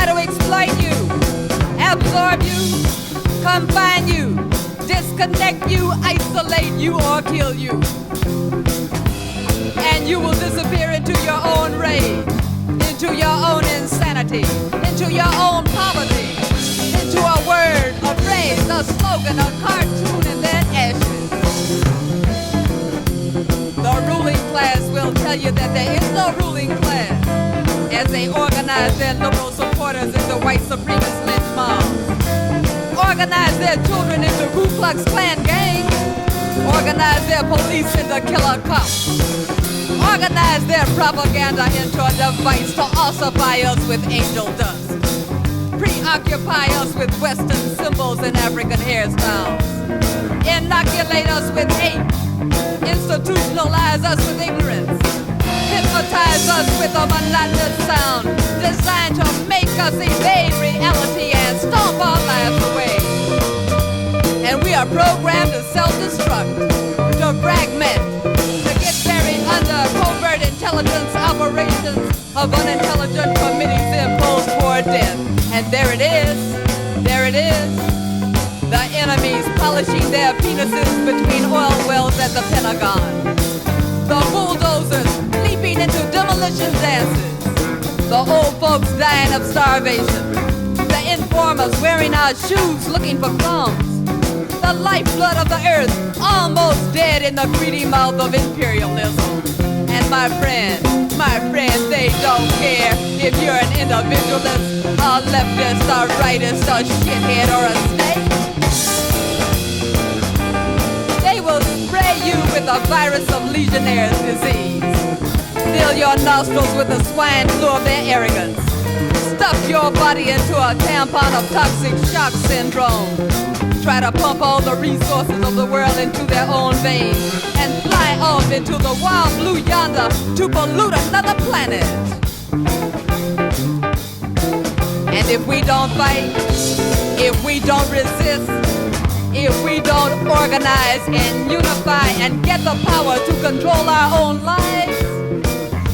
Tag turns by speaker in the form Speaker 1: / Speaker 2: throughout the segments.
Speaker 1: to exploit you, absorb you, confine you, disconnect you, isolate you, or kill you. And you will disappear into your own rage, into your own insanity, into your own poverty, into a word, a phrase, a slogan, a cartoon, and then ashes. The ruling class will tell you that there is no ruling class as they organize their liberal supporters into white supremacist lynch mobs, organize their children into Ku Klux Klan gangs, organize their police into killer cops, organize their propaganda into a device to ossify us with angel dust, preoccupy us with Western symbols and African hairstyles, inoculate us with hate, institutionalize us with ignorance, hypnotize us with a monotonous sound designed to make us evade reality and stomp our lives away. And we are programmed to self-destruct, to fragment, to get buried under covert intelligence operations of unintelligent committees imposed for death. And there it is, the enemies polishing their penises between oil wells at the Pentagon, the bulldozers leaping into demolition dances, the old folks dying of starvation, the informers wearing our shoes looking for crumbs, the lifeblood of the earth almost dead in the greedy mouth of imperialism. And my friend, they don't care if you're an individualist, a leftist, a rightist, a shithead, or a snake. They will spray you with the virus of Legionnaire's disease, fill your nostrils with the swine flu of their arrogance, stuff your body into a tampon of toxic shock syndrome, try to pump all the resources of the world into their own veins, and fly off into the wild blue yonder to pollute another planet. And if we don't fight, if we don't resist, if we don't organize and unify and get the power to control our own lives,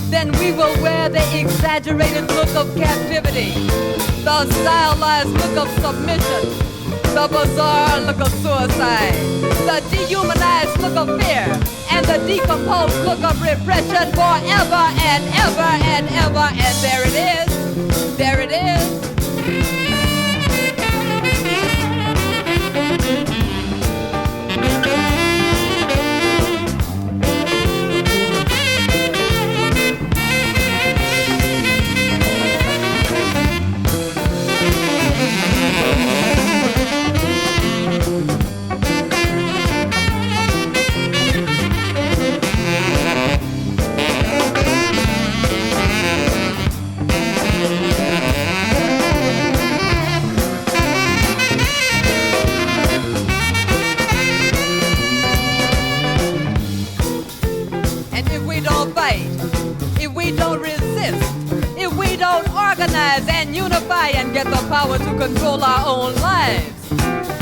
Speaker 1: then we will wear the exaggerated look of captivity, the stylized look of submission, the bizarre look of suicide, the dehumanized look of fear, and the decomposed look of repression forever and ever and ever. And there it is, there it is. And unify and get the power to control our own lives,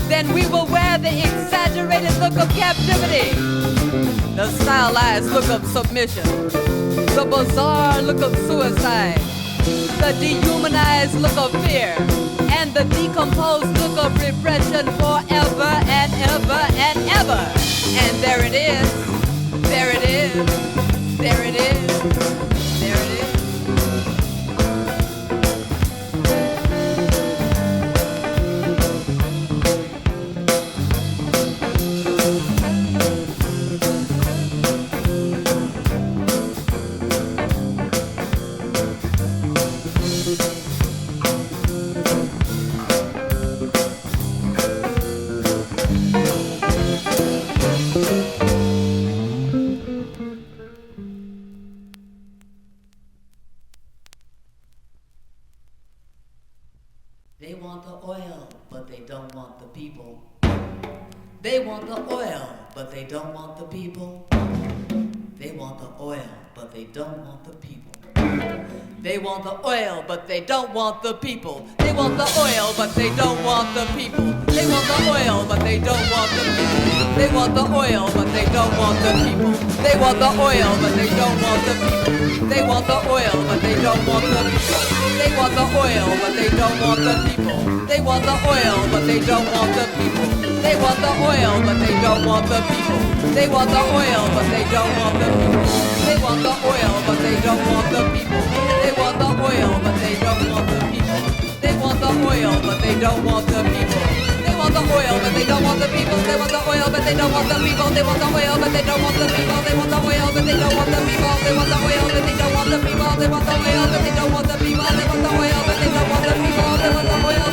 Speaker 1: then we will wear the exaggerated look of captivity, the stylized look of submission, the bizarre look of suicide, the dehumanized look of fear, and the decomposed look of repression forever and ever and ever. And there it is, there it is, there it is, there it is.
Speaker 2: They want the oil, but they don't want the people. They want the oil, but they don't want the people. They want the oil, but they don't want the people. They want the oil, but they don't want the people. They want the oil, but they don't want the people. They want the oil, but they don't want the people. They want the oil, but they don't want the people. They want the oil, but they don't want the people. They want the oil, but they don't want the people. They want the oil, but they don't want the people. They want the oil, but they don't want the people. They want the oil, but they don't want the people. They want the oil, but they don't want the people. They want the oil, but they don't want the people. They want the oil, but they don't want the people. They want the oil, but they don't want the people. They want the oil, but they don't want the people. They want the oil, but they don't want the people. They want the oil, but they don't want the people. They want the oil, but they don't want the people. They want the oil, but they don't want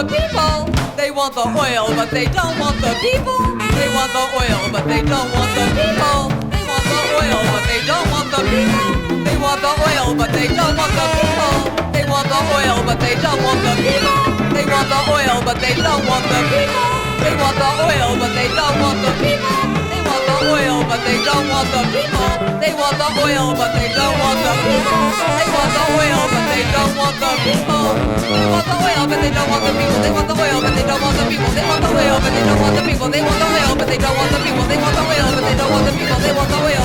Speaker 2: the people. They want the oil, but they don't want the people. They want the oil, but they don't want the people. They want the oil, but they don't want the people. They want the oil, but they don't want the people. They want the oil, but they don't want the people. They want the oil, but they don't want the people. They want the oil, but they don't want the people. They want the oil, but they don't want the people. They want the oil, but they don't want the people. They want the oil, but they don't want the people. They want the oil, but they don't want the people. They want the oil, but they don't want the people. They want the oil, but they don't want the people. They want the oil, but they don't want the people. They want the oil, but they don't want the people. They want the oil, but they don't want the people. They want the oil, but they don't want the people. They want the oil,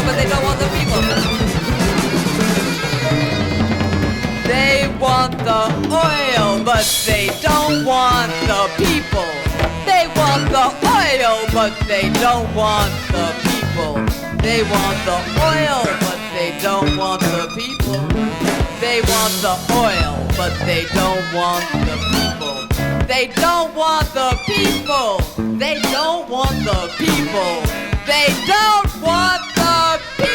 Speaker 2: but they don't want the people. They want the oil, but they don't want the people. They want the oil, but they don't want the people. They want the oil, but they don't want the people. They want the oil, but they don't want the people. They want the oil, but they don't want the people. They don't want the people. They don't want the people. They don't want the people.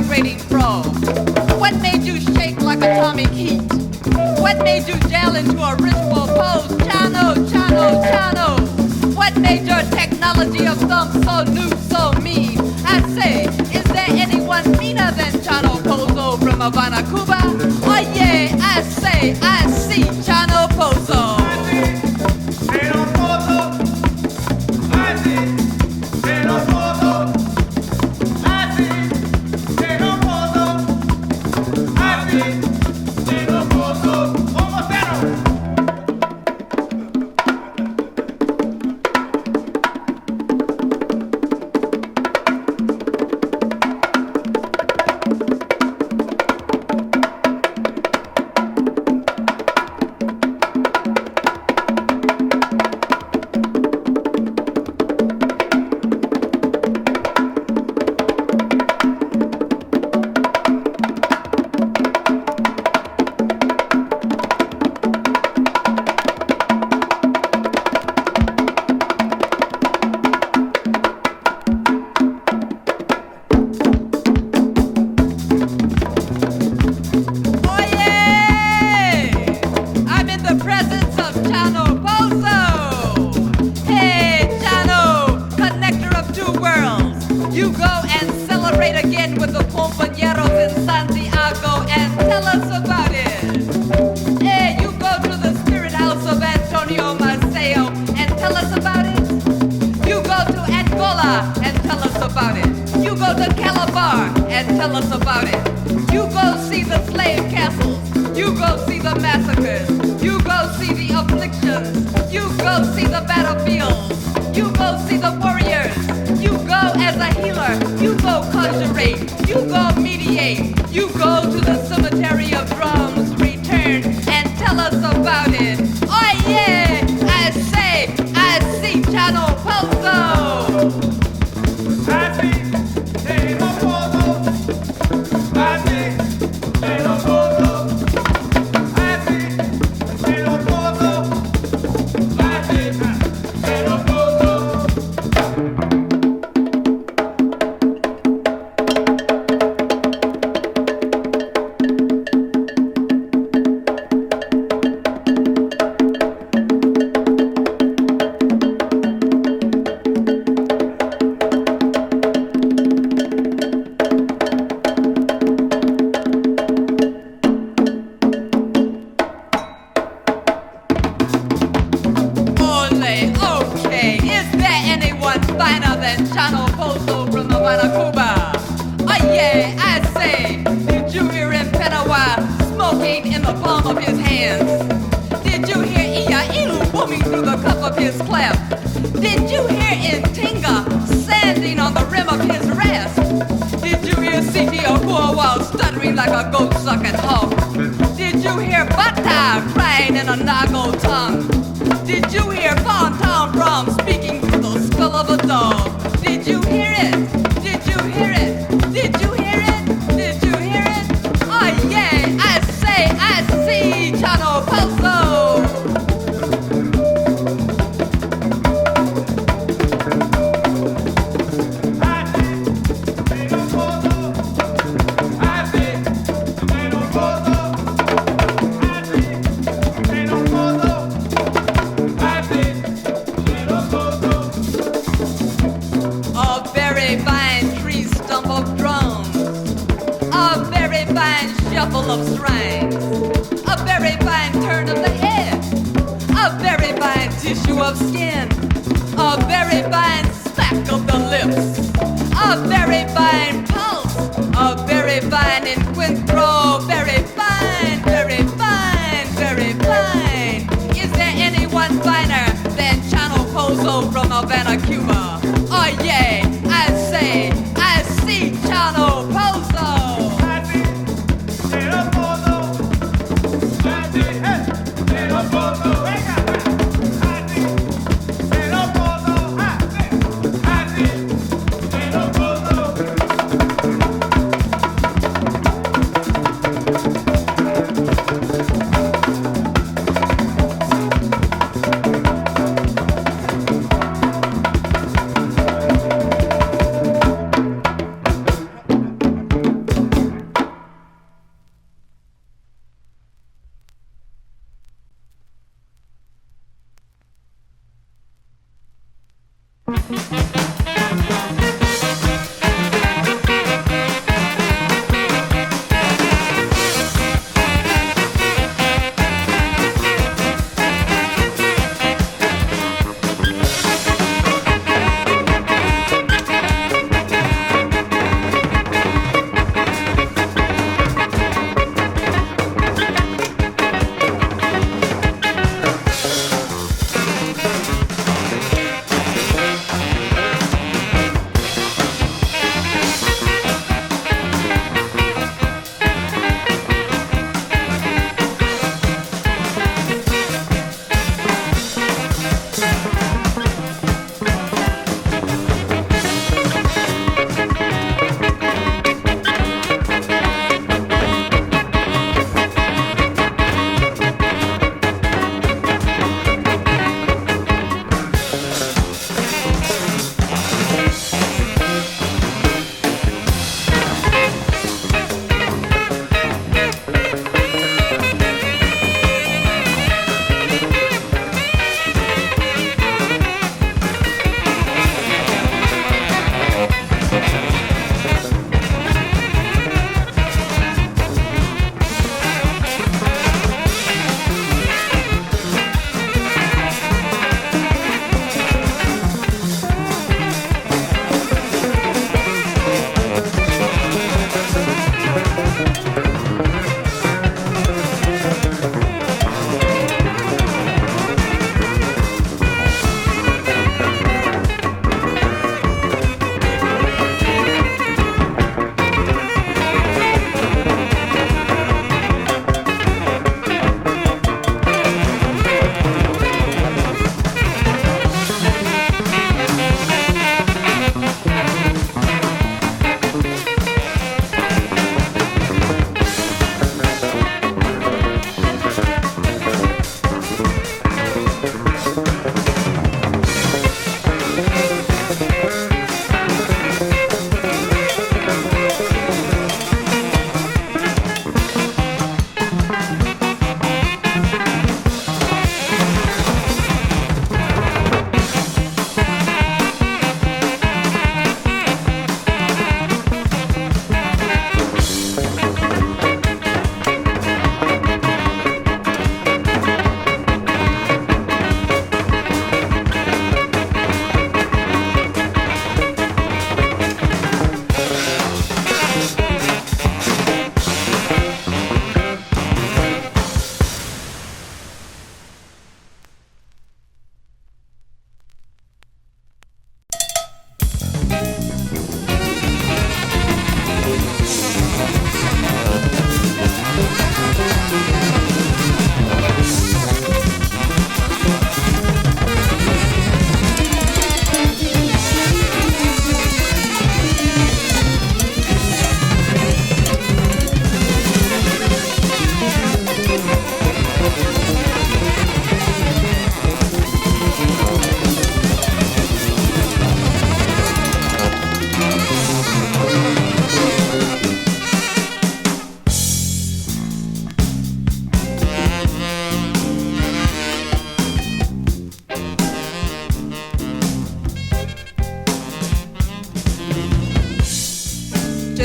Speaker 1: migrating fro? What made you shake like atomic heat? What made you gel into a ritual pose? Chano, Chano, Chano. What made your technology of thumb so new, so mean? I say, is there anyone meaner than Chano Pozo from Havana, Cuba? Oh yeah, I say, I see Chano Pozo.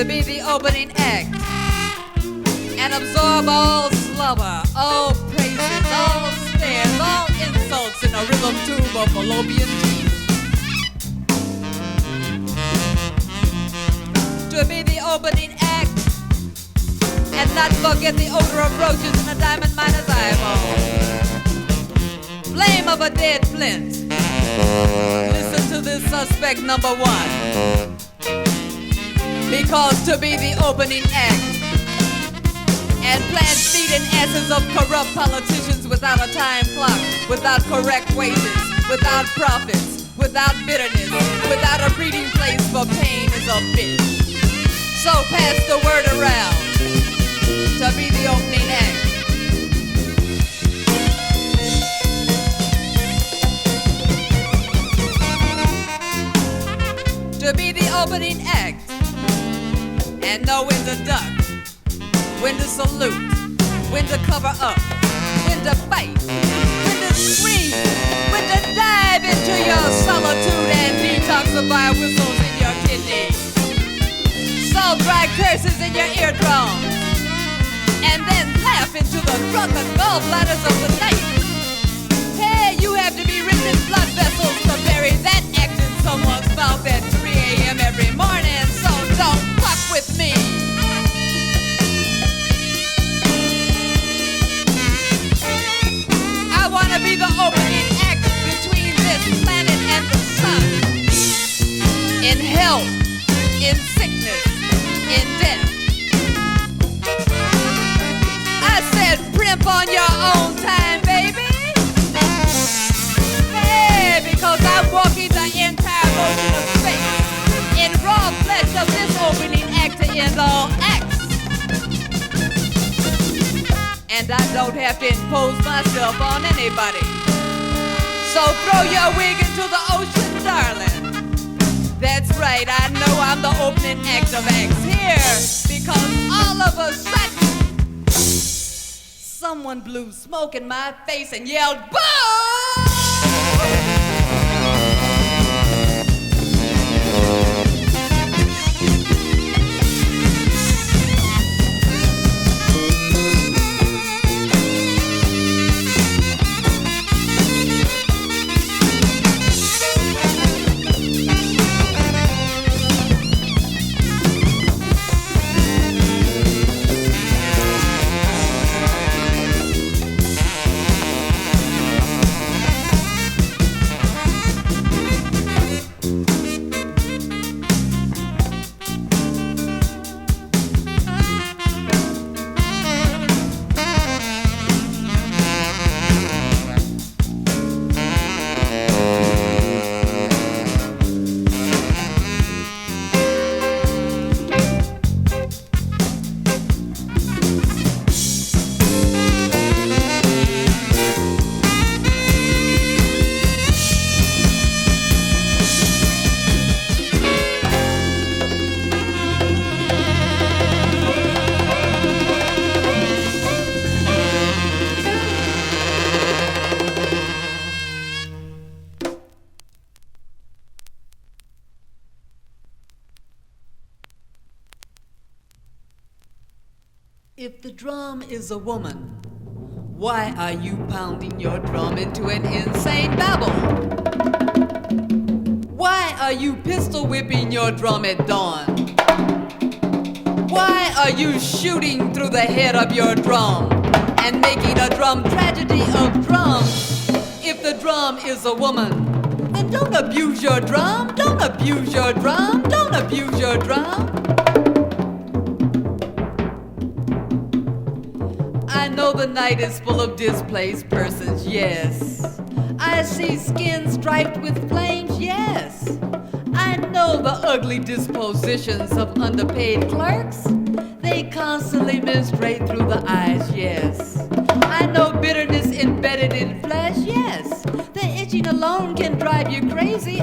Speaker 1: to be the opening act and absorb all slubber, all praises, all stares, all insults in a rhythm tube of fallopian teeth. To be the opening act and not forget the odor of roaches in a diamond miner's eyeball. Flame of a dead flint. Listen to this suspect number one. Because to be the opening act and plant feet and asses of corrupt politicians without a time clock, without correct wages, without profits, without bitterness, without a breeding place for pain is a bitch. So pass the word around to be the opening act. To be the opening act and know when to duck, when to salute, when to cover up, when to fight, when to scream, when to dive into your solitude and be passerby whistles in your kidneys, salt dry curses in your eardrums, and then laugh into the drunken gallbladders of the night. Hey, you have to be rich in blood vessels to bury that act in someone's mouth at 3 a.m. every morning, so don't fuck with me. I wanna be the opening act between this planet and the sun. In health, in sickness, in death. I said primp on your own time, baby. Hey, because I'm walking the entire motion of space in raw flesh of this opening act to end all acts. And I don't have to impose myself on anybody. So throw your wig into the ocean, darling. That's right, I know I'm the opening act of acts here, because all of a sudden, someone blew smoke in my face and yelled, "Boo!" If the drum is a woman, why are you pounding your drum into an insane babble? Why are you pistol whipping your drum at dawn? Why are you shooting through the head of your drum and making a drum tragedy of drums? If the drum is a woman, then don't abuse your drum, don't abuse your drum, don't abuse your drum. I know the night is full of displaced persons, yes. I see skin striped with flames, yes. I know the ugly dispositions of underpaid clerks. They constantly menstruate through the eyes, yes. I know bitterness embedded in flesh, yes. The itching alone can drive you crazy,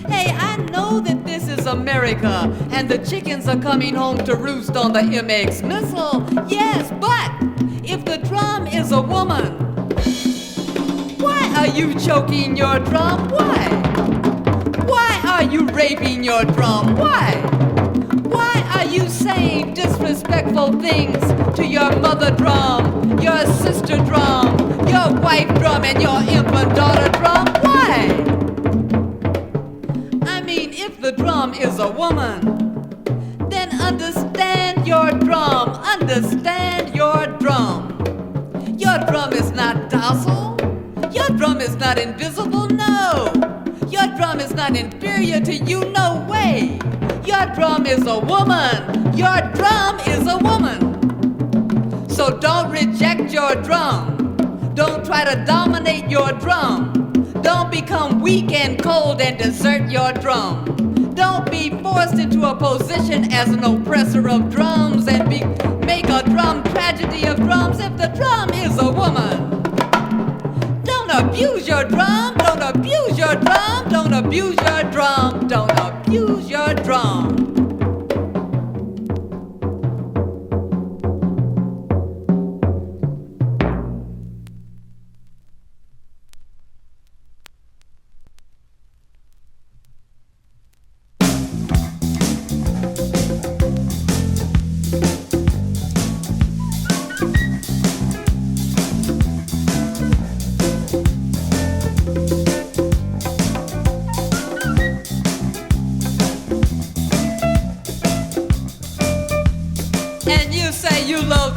Speaker 1: Hey, I know that this is America and the chickens are coming home to roost on the MX missile, yes, but if the drum is a woman, why are you choking your drum? Why? Why are you raping your drum? Why? Why are you saying disrespectful things to your mother drum, your sister drum, your wife drum, and your infant daughter drum? Why? I mean, if the drum is a woman, then understand your drum, understand your drum. Your drum is not docile. Your drum is not invisible, no. Your drum is not inferior to you, no way. Your drum is a woman. Your drum is a woman. So don't reject your drum. Don't try to dominate your drum. Don't become weak and cold and desert your drum. Don't be forced into a position as an oppressor of drums and make a drum tragedy of drums if the drum is a woman. Don't abuse your drum, don't abuse your drum, don't abuse your drum, don't abuse your drum.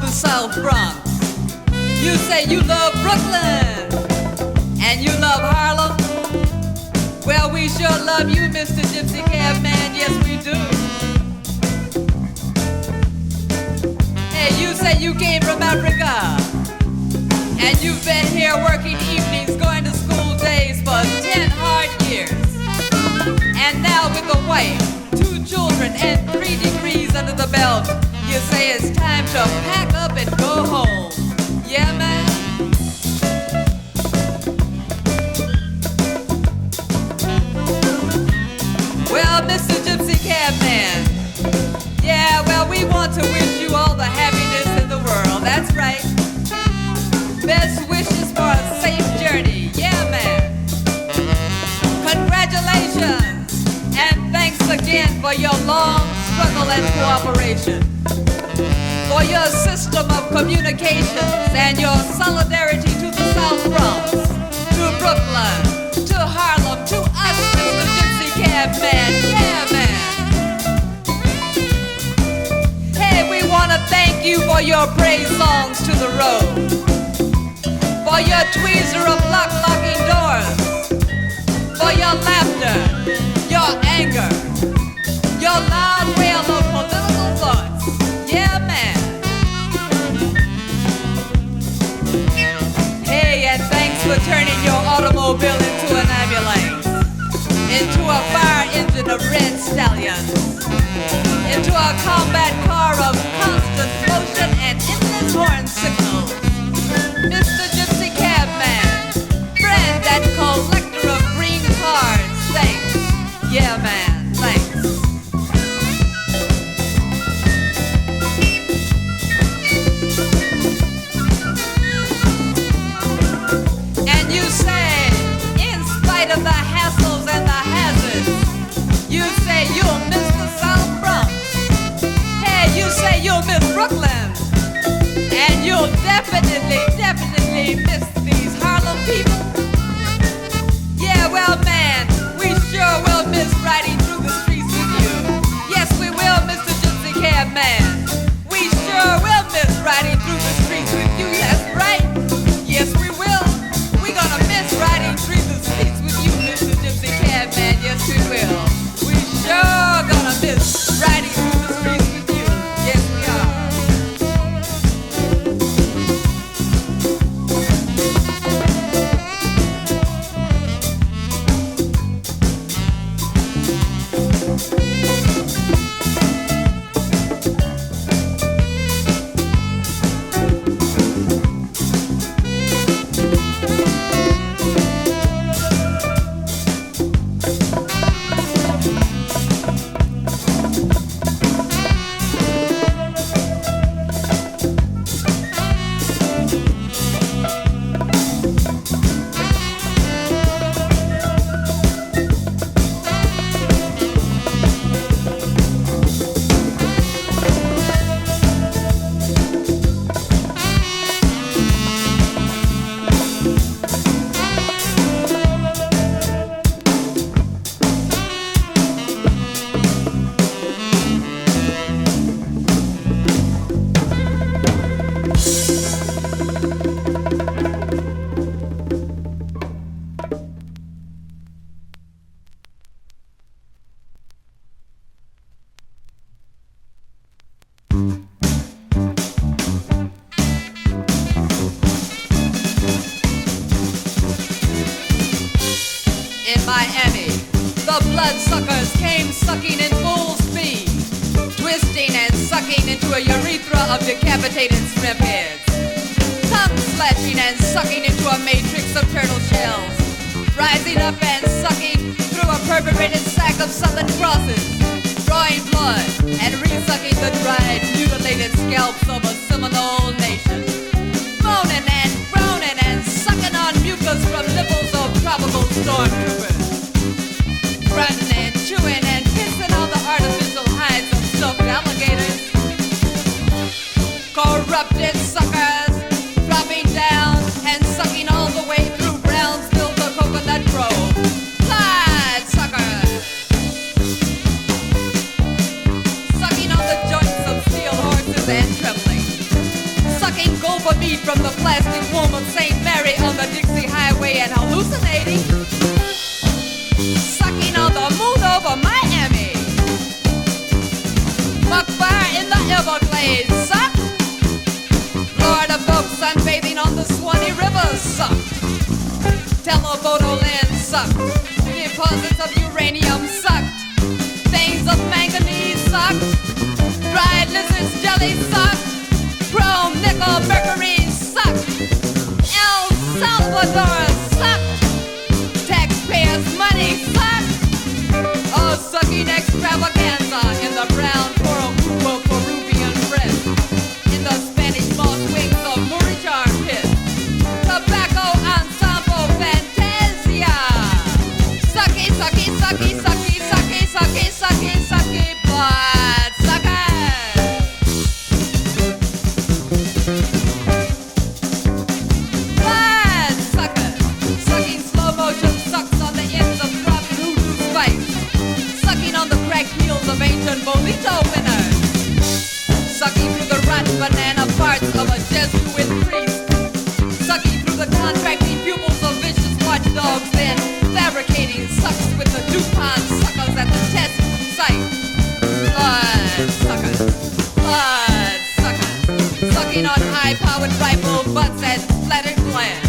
Speaker 1: the South Bronx. You say you love Brooklyn and you love Harlem. Well, we sure love you, Mr. Gypsy Cab Man, yes we do. Hey, you say you came from Africa and you've been here working evenings, going to school days for 10 hard years. And now with a wife, 2 children, and 3 degrees under the belt, you say it's time to pack up and go home. Yeah, man? Well, Mr. Gypsy Cab Man, yeah, well, we want to wish you all the happiness in the world. That's right. Best wishes for a safe journey. Yeah, man. Congratulations. And thanks again for your long struggle and cooperation. For your system of communications and your solidarity to the South Bronx, to Brooklyn, to Harlem, to us, Mr. Gypsy Cab Man. Yeah, man. Hey, we want to thank you for your praise songs to the road. For your tweezer of lock-locking doors. For your laughter, your anger, your loud wail of political thoughts. Yeah, man. Hey, and thanks for turning your automobile into an ambulance, into a fire engine of red stallions, into a combat car of constant motion and endless horn signals. Mr. Gypsy Cab Man, friend and collector of green cards, thanks. Yeah, man, thanks. And you say, in spite of the hassles and the hazards, you say you'll miss the South Bronx. Hey, you say you'll miss Brooklyn. And you'll definitely miss these Harlem people. Yeah, well, man, we sure will miss riding through the streets with you. Yes, we will, Mr. Gypsy Cab Man. We sure will miss riding through the streets with you. That's right. Yes, we will. We're gonna miss riding through the streets with you, Mr. Gypsy Cab Man. Yes, we will. We sure gonna miss riding through the streets with you. Yes, we are. In Miami, the bloodsuckers came sucking in full speed, twisting and sucking into a urethra of decapitated shrimp heads, tongue slashing and sucking into a matrix of turtle shells, rising up and sucking through a perforated sack of Southern crosses, drawing blood and re-sucking the dried, mutilated scalps of a Seminole nation, moaning and groaning and sucking on mucus from nipples of tropical stormtroopers, grunting and chewing and pissing on the artificial hides of stuffed alligators, corrupted suckers dropping down and sucking all the way through Brownsville to Coconut Grove, Clyde suckers, sucking on the joints of steel horses and trembling, over Miami. Buckfire in the Everglades, suck. Florida folks sunbathing on the Swanee River, suck. Telephoto land, suck. Deposits of uranium, suck. Veins of manganese, suck. Dried lizards, jelly, suck. Chrome, nickel, mercury, suck. El Salvador, suck. Taxpayers' money, suck. A sucking extravaganza in the brown coral Cuba Peruvian breast. In the Spanish moss wings of Murichar pit. Tobacco ensemble fantasia. Sucky, sucky, sucky, sucky, sucky, sucky, sucky, sucky, blood sucker. Blood sucker. Sucking slow motion sucks on the ends of dropping hoodoo spikes. Sucking on the cracked heels of ancient Bolito winners. Sucking through the rotten banana parts of a Jesuit priest. Sucking through the contracting pupils of vicious watchdogs, then fabricating sucks with the DuPont suckers at the test site. Blood suckers. Blood suckers. Sucking on high-powered rifle butts and splattered glass.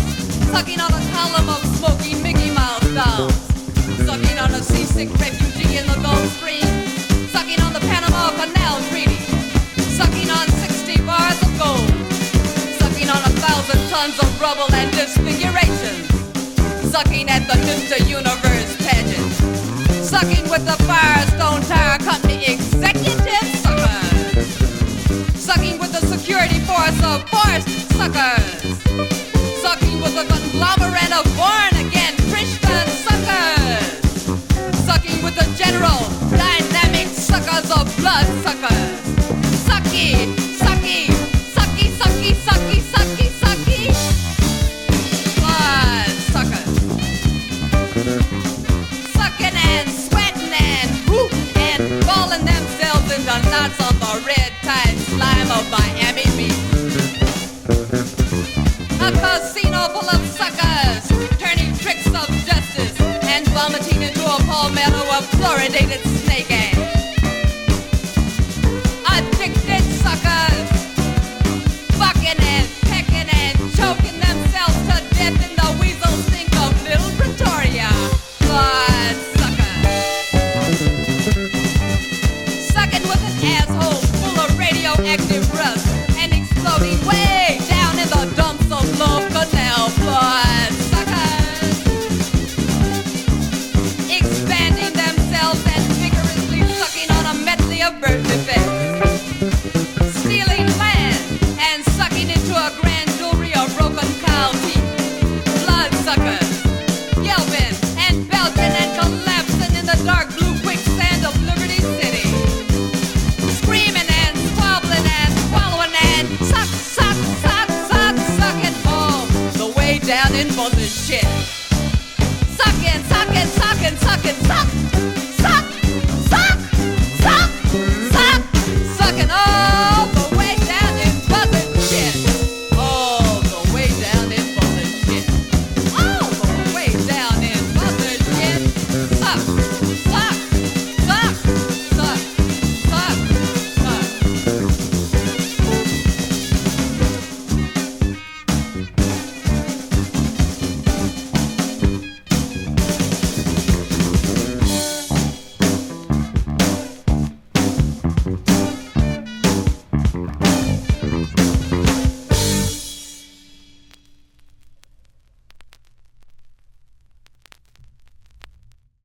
Speaker 1: Sucking on a column of smoking Mickey Mouse dolls. Sucking on a seasick refugee in the Gulf Stream. Sucking on the Panama Canal Treaty. Sucking on 60 bars of gold. Sucking on 1,000 tons of rubble and disfiguration. Sucking at the Mr. Universe pageant. Sucking with the Firestone Tire Company executive suckers. Sucking with the security force of forced suckers. Sucking with the conglomerate of born-again Christian suckers. Sucking with the general dynamic suckers of blood suckers. Sucky, sucky, sucky, sucky, sucky, sucky, sucky. Blood suckers. Sucking and sweating and whooping and balling themselves into knots on the red-tide slime of Miami Beach. A casino full of suckers, turning tricks of justice and vomiting into a palmetto of fluoridated snake ass.